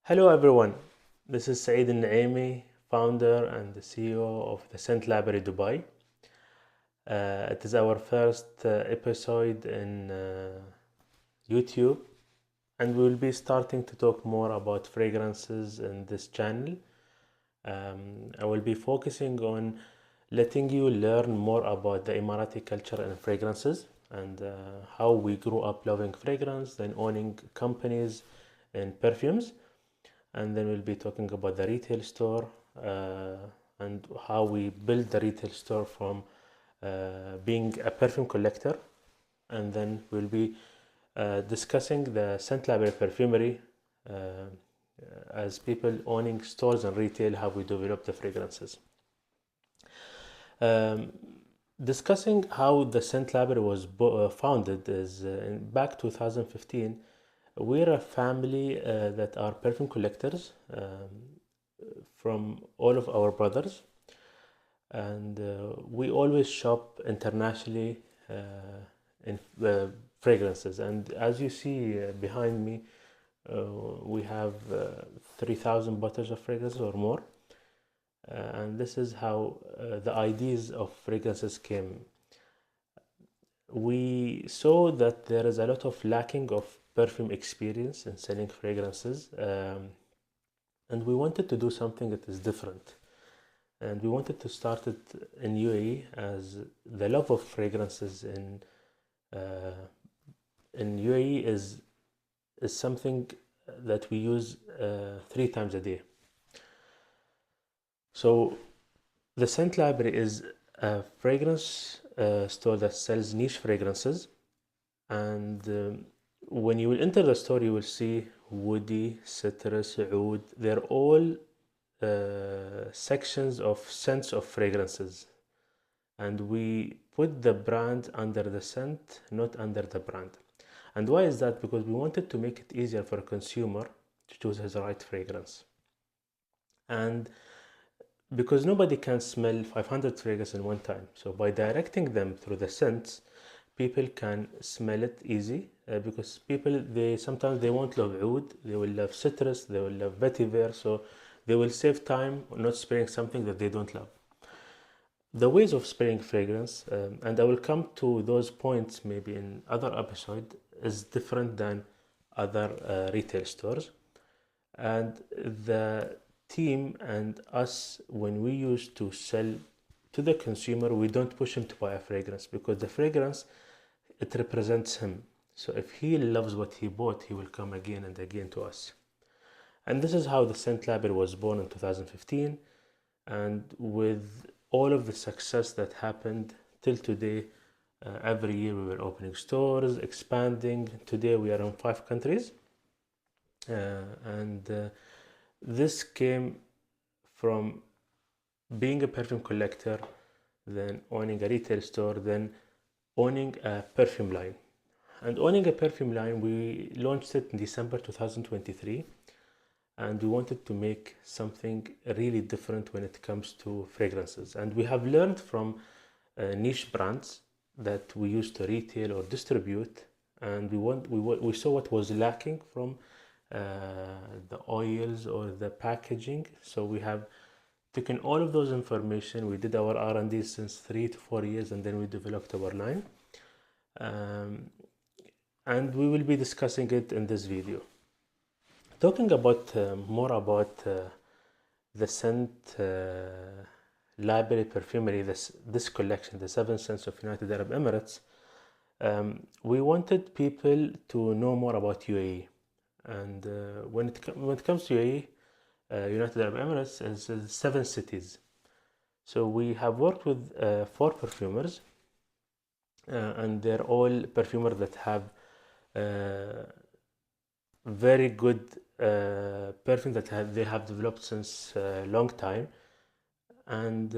Hello everyone, this is Saeed Naimi, founder and the CEO of the Scent Library Dubai. It is our first episode in YouTube, and we will be starting to talk more about fragrances in this channel. I will be focusing on letting you learn more about the Emirati culture and fragrances and how we grew up loving fragrance, then owning companies in perfumes. And then we'll be talking about the retail store and how we build the retail store from being a perfume collector. And then we'll be discussing the Scent Library Perfumery as people owning stores and retail, how we develop the fragrances. Discussing how the Scent Library was founded is in back 2015. We're a family that are perfume collectors from all of our brothers, and we always shop internationally in fragrances. And as you see behind me, we have 3,000 bottles of fragrances or more. And this is how the ideas of fragrances came. We saw that there is a lot of lacking of perfume experience in selling fragrances, and we wanted to do something that is different. And we wanted to start it in UAE, as the love of fragrances in UAE is something that we use 3 times a day. So the Scent Library is a fragrance store that sells niche fragrances, and when you will enter the store, you will see woody, citrus, oud. They're all sections of scents of fragrances, and we put the brand under the scent, not under the brand. And why is that? Because we wanted to make it easier for a consumer to choose his right fragrance, and because nobody can smell 500 fragrances in one time. So by directing them through the scents, people can smell it easy, because people, they sometimes they won't love oud, they will love citrus, they will love vetiver, so they will save time not spraying something that they don't love. The ways of spraying fragrance, and I will come to those points maybe in other episode, is different than other retail stores. And the team and us, when we used to sell to the consumer, we don't push him to buy a fragrance, because the fragrance, it represents him. So if he loves what he bought, he will come again and again to us. And this is how the Scent Library was born in 2015. And with all of the success that happened till today, every year we were opening stores, expanding. Today we are in 5 countries. And this came from being a perfume collector, then owning a retail store, then owning a perfume line. And owning a perfume line, we launched it in December 2023, and we wanted to make something really different when it comes to fragrances. And we have learned from niche brands that we used to retail or distribute, and we saw what was lacking from the oils or the packaging. So we have taken all of those information. We did our R&D since 3 to 4 years, and then we developed our line. And we will be discussing it in this video. Talking about more about the Scent Library Perfumery, this collection, the 7 Scents of United Arab Emirates, we wanted people to know more about UAE. And when it comes to UAE, United Arab Emirates is 7 cities. So we have worked with 4 perfumers, and they're all perfumers that have very good perfume that they have developed since a long time. And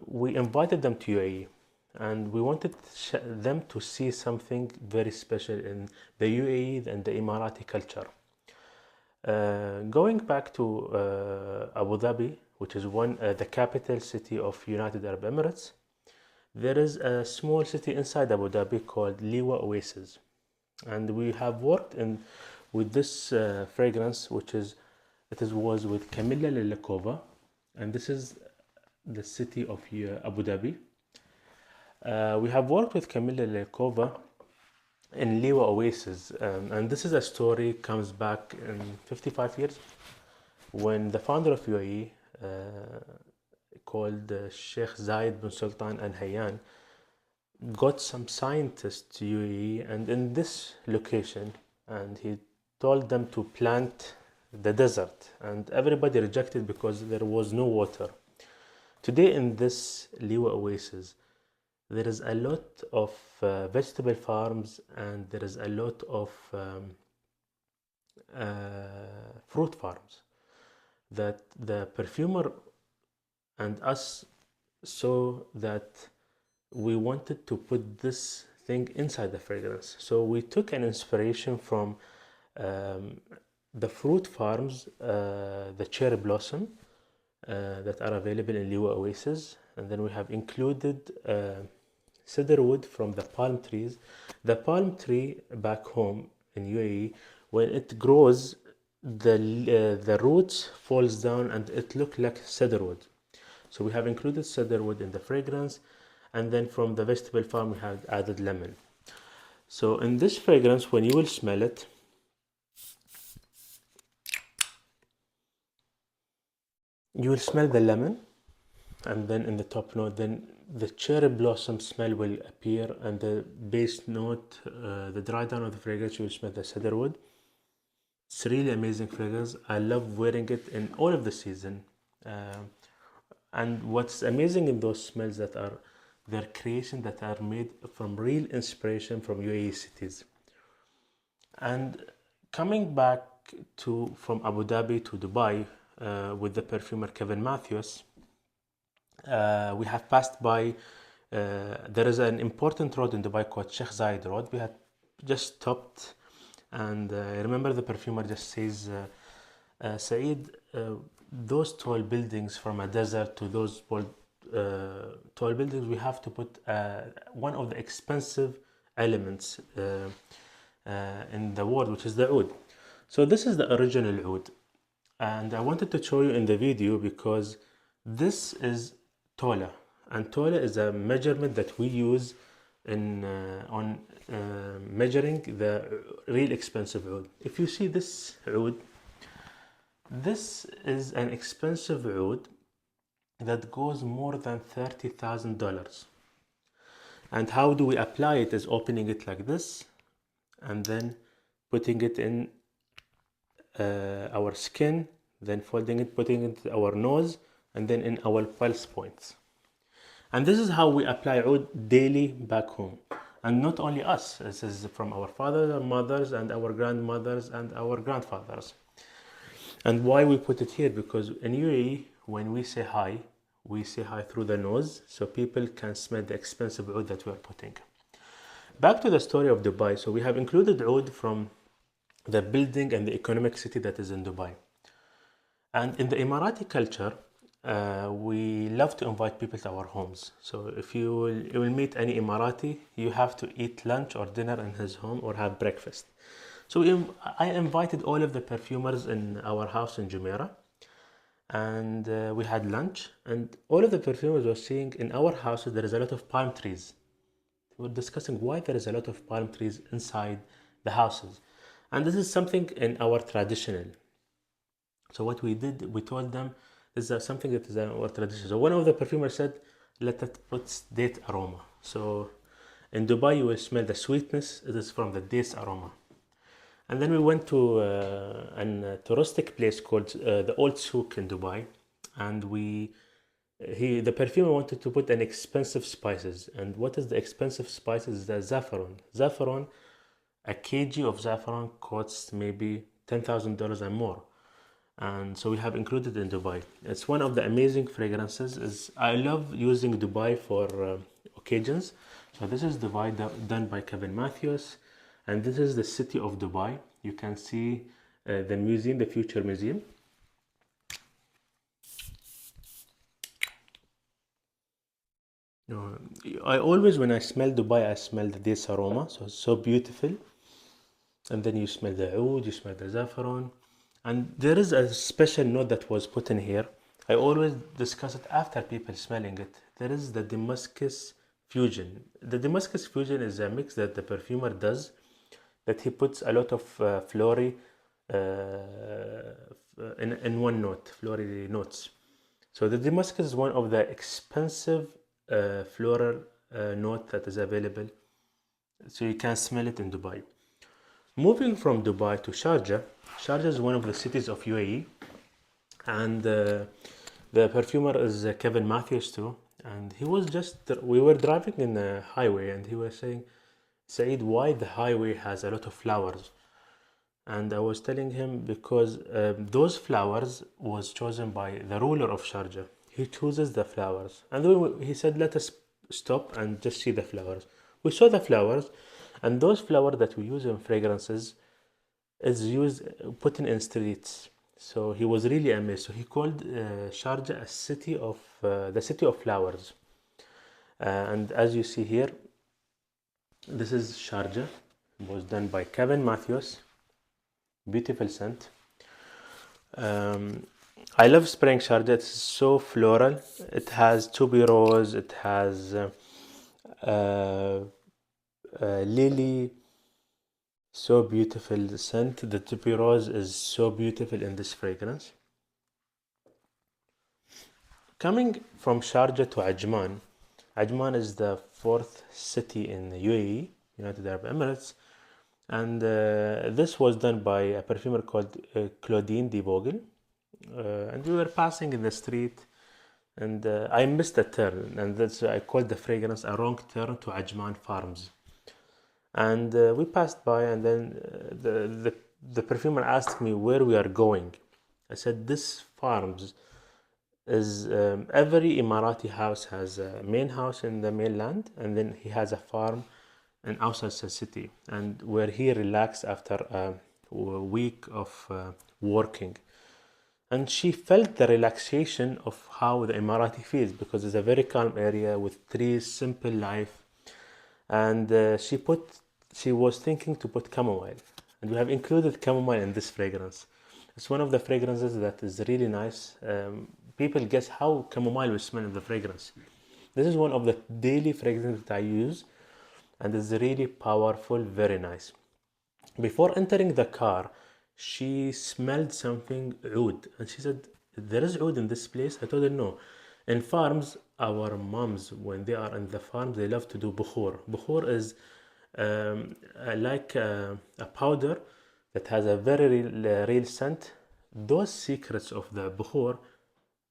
we invited them to UAE, and we wanted them to see something very special in the UAE and the Emirati culture. Going back to Abu Dhabi, which is the capital city of United Arab Emirates, there is a small city inside Abu Dhabi called Liwa Oasis, and we have worked with this fragrance, which is It was with Kamilia Lilakova, and this is the city of Abu Dhabi. We have worked with Kamilia Lilakova in Liwa Oasis, and this is a story comes back in 55 years when the founder of UAE, called Sheikh Zayed bin Sultan Al Hayyan, got some scientists to UAE and in this location, and he told them to plant the desert, and everybody rejected because there was no water. Today in this Liwa Oasis, there is a lot of vegetable farms, and there is a lot of fruit farms that the perfumer and us saw that we wanted to put this thing inside the fragrance. So we took an inspiration from the fruit farms, the cherry blossom that are available in Liwa Oasis, and then we have included cedar wood from the palm trees. The palm tree back home in UAE, when it grows, the roots falls down and it looks like cedar wood. So we have included cedar wood in the fragrance, and then from the vegetable farm we have added lemon. So in this fragrance, when you will smell it, you will smell the lemon, and then in the top note, then the cherry blossom smell will appear, and the base note, the dry down of the fragrance, you will smell the cedar wood. It's really amazing fragrance. I love wearing it in all of the season. And what's amazing in those smells that are their creation, that are made from real inspiration from UAE cities. And coming back from Abu Dhabi to Dubai with the perfumer Kevin Mathys, we have passed by, there is an important road in Dubai called Sheikh Zayed Road. We had just stopped, and I remember the perfumer just says, Saeed, those tall buildings, from a desert to those tall buildings, we have to put one of the expensive elements in the world, which is the oud. So this is the original oud, and I wanted to show you in the video because this is tola, and tola is a measurement that we use in on measuring the real expensive oud. If you see this oud, this is an expensive oud that goes more than $30,000. And how do we apply it is opening it like this and then putting it in our skin, then folding it, putting it in our nose, and then in our pulse points. And this is how we apply oud daily back home. And not only us, this is from our fathers and mothers and our grandmothers and our grandfathers. And why we put it here? Because in UAE, when we say hi through the nose, so people can smell the expensive oud that we are putting. Back to the story of Dubai. So we have included oud from the building and the economic city that is in Dubai. And in the Emirati culture, we love to invite people to our homes. So if you will meet any Emirati, you have to eat lunch or dinner in his home or have breakfast. So I invited all of the perfumers in our house in Jumeirah, and we had lunch, and all of the perfumers were saying in our houses there is a lot of palm trees. We were discussing why there is a lot of palm trees inside the houses. And this is something in our traditional. So what we did, we told them, this is something that is in our tradition. So one of the perfumers said, let us put date aroma. So in Dubai, you will smell the sweetness. It is from the dates aroma. And then we went to a touristic place called the Old Souk in Dubai, and the perfumer wanted to put an expensive spices. And what is the expensive spices? The saffron. Saffron, a kg of saffron costs maybe $10,000 and more. And so we have included in Dubai. It's one of the amazing fragrances. I love using Dubai for occasions. So this is Dubai done by Kevin Mathys. And this is the city of Dubai. You can see the museum, the Future Museum. I always, when I smell Dubai, I smell this aroma. So it's so beautiful. And then you smell the oud, you smell the saffron. And there is a special note that was put in here. I always discuss it after people smelling it. There is the Damascus Fusion. The Damascus Fusion is a mix that the perfumer does, that he puts a lot of floral in one note, floral notes. So the Damascus is one of the expensive floral note that is available. So you can smell it in Dubai. Moving from Dubai to Sharjah, Sharjah is one of the cities of UAE, and the perfumer is Kevin Mathys too. And he was we were driving in the highway, and he was saying, Saeed, why the highway has a lot of flowers? And I was telling him because those flowers was chosen by the ruler of Sharjah. He chooses the flowers, and then he said, let us stop and just see the flowers. We saw the flowers, and those flowers that we use in fragrances is used put in streets. So he was really amazed. So he called Sharjah a city of the city of flowers. And as you see here, this is Sharjah. It was done by Kevin Mathys. Beautiful scent. I love spraying Sharjah. It's so floral. It has tuberose. It has lily. So beautiful scent. The tuberose is so beautiful in this fragrance. Coming from Sharjah to Ajman. Ajman is the fourth city in the UAE, United Arab Emirates. And this was done by a perfumer called Claudine de Vogel. And we were passing in the street, and I missed a turn, and that's I called the fragrance a wrong turn to Ajman Farms. And we passed by, and then the perfumer asked me where we are going. I said, this farms is every Emirati house has a main house in the mainland, and then he has a farm in outside the city, and where he relaxed after a week of working. And she felt the relaxation of how the Emirati feels, because it's a very calm area with trees, simple life. And she was thinking to put chamomile, and we have included chamomile in this fragrance. It's one of the fragrances that is really nice. People guess how chamomile will smell in the fragrance. This is one of the daily fragrances that I use, and it's really powerful, very nice. Before entering the car, she smelled something oud, and she said, there is oud in this place? I told her, no. In farms, our moms, when they are in the farms, they love to do bukhur. Bukhur is like a powder that has a very real scent. Those secrets of the bukhur,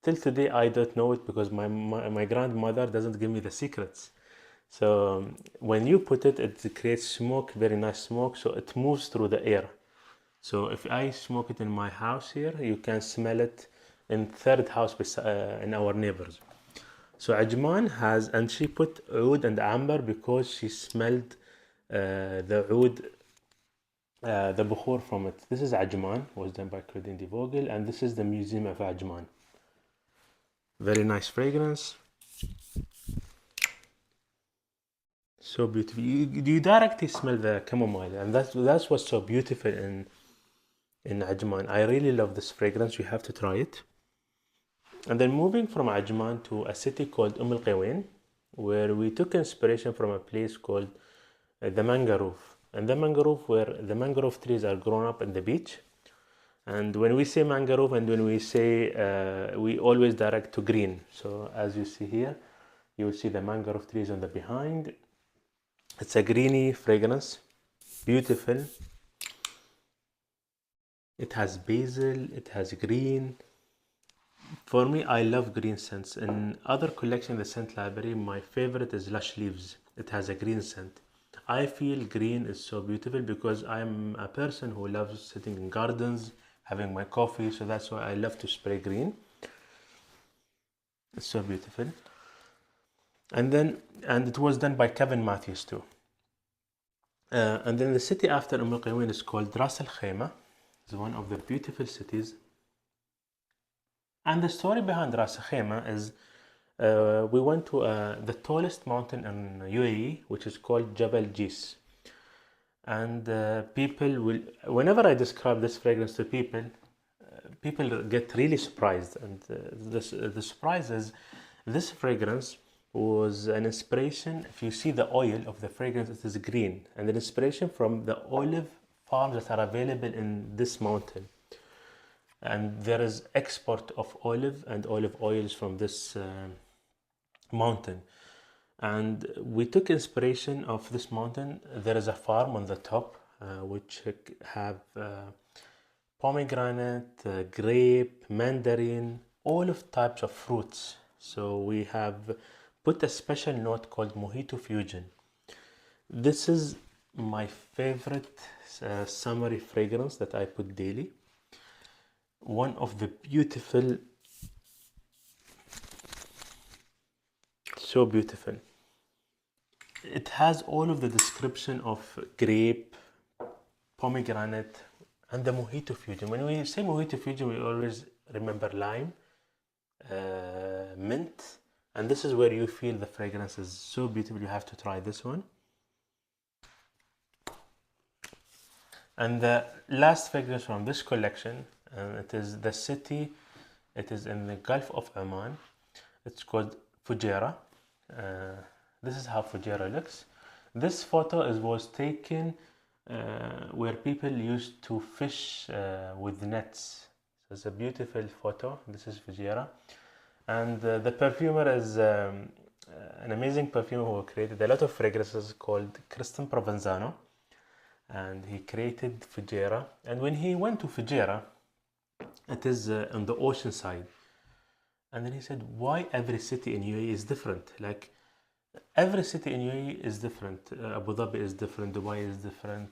till today I don't know it, because my grandmother doesn't give me the secrets. So when you put it, it creates smoke, very nice smoke, so it moves through the air. So if I smoke it in my house here, you can smell it in third house in our neighbors. So Ajman has, and she put oud and amber because she smelled the oud, the bukhur from it. This is Ajman, was done by Claudine de Vogel, and this is the Museum of Ajman. Very nice fragrance. So beautiful. You directly smell the chamomile, and that's what's so beautiful in Ajman. I really love this fragrance. You have to try it. And then moving from Ajman to a city called Al Qawain, where we took inspiration from a place called the mangrove. And the mangrove, where the mangrove trees are grown up in the beach. And when we say mangrove, and when we say, we always direct to green. So as you see here, you will see the mangrove trees on the behind. It's a greeny fragrance, beautiful. It has basil, it has green. For me, I love green scents. In other collection, the Scent Library, my favorite is Lush Leaves. It has a green scent. I feel green is so beautiful because I'm a person who loves sitting in gardens, having my coffee, so that's why I love to spray green. It's so beautiful. And it was done by Kevin Mathys too. And then the city after Al Qawain is called Ras Al Khaimah. It's one of the beautiful cities. And the story behind Ras Al Khaimah is we went to the tallest mountain in UAE, which is called Jabal Jis. And people will, whenever I describe this fragrance to people, people get really surprised, and the surprise is this fragrance was an inspiration. If you see the oil of the fragrance, it is green, and an inspiration from the olive farms that are available in this mountain. And there is export of olive and olive oils from this mountain. And we took inspiration of this mountain. There is a farm on the top which have pomegranate, grape, mandarin, all of types of fruits. So we have put a special note called Mojito Fusion. This is my favorite summery fragrance that I put daily. One of the beautiful, so beautiful. It has all of the description of grape, pomegranate, and the Mojito Fusion. When we say Mojito Fusion, we always remember lime, mint, and this is where you feel the fragrance is so beautiful. You have to try this one. And the last fragrance from this collection, it is the city. It is in the Gulf of Oman. It's called Fujairah. This is how Fujairah looks. This photo was taken where people used to fish with nets. So it's a beautiful photo. This is Fujairah. And the perfumer is an amazing perfumer who created a lot of fragrances called Christian Provenzano. And he created Fujairah. And when he went to Fujairah, it is on the ocean side. And then he said, why every city in UAE is different? Like, every city in UAE is different. Abu Dhabi is different, Dubai is different,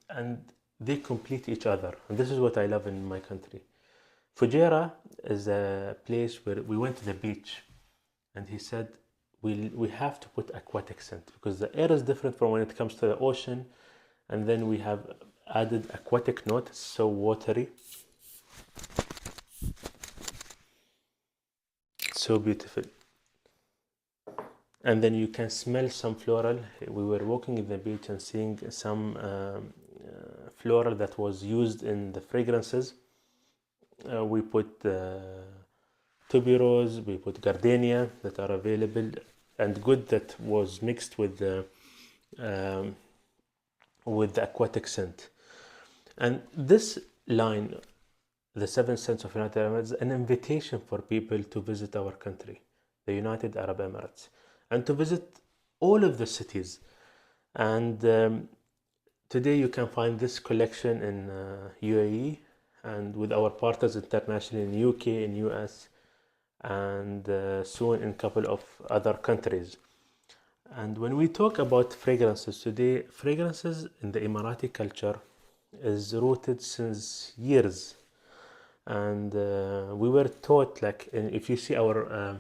and they complete each other. And this is what I love in my country. Fujairah is a place where we went to the beach, and he said, we have to put aquatic scent because the air is different from when it comes to the ocean. And then we have added aquatic note, it's so watery. So beautiful. And then you can smell some floral. We were walking in the beach and seeing some floral that was used in the fragrances. We put tuberose, we put gardenia that are available, and good that was mixed with the aquatic scent. And this line, the 7 Scents of United Arab Emirates, is an invitation for people to visit our country, the United Arab Emirates, and to visit all of the cities. And today you can find this collection in UAE and with our partners internationally in UK, in US, and soon in a couple of other countries. And when we talk about fragrances today, fragrances in the Emirati culture is rooted since years. And we were taught, like, if you see our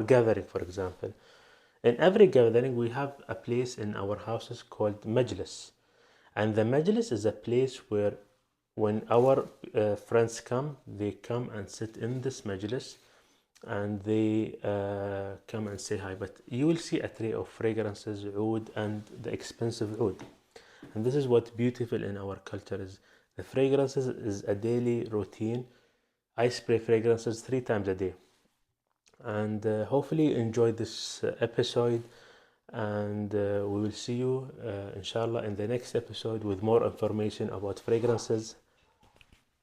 gathering, for example, in every gathering we have a place in our houses called majlis. And the majlis is a place where when our friends come, they come and sit in this majlis, and they come and say hi. But you will see a tray of fragrances, oud, and the expensive oud. And this is what's beautiful in our culture is the fragrances is a daily routine. I spray fragrances 3 times a day. And hopefully you enjoyed this episode, and we will see you inshallah in the next episode with more information about fragrances.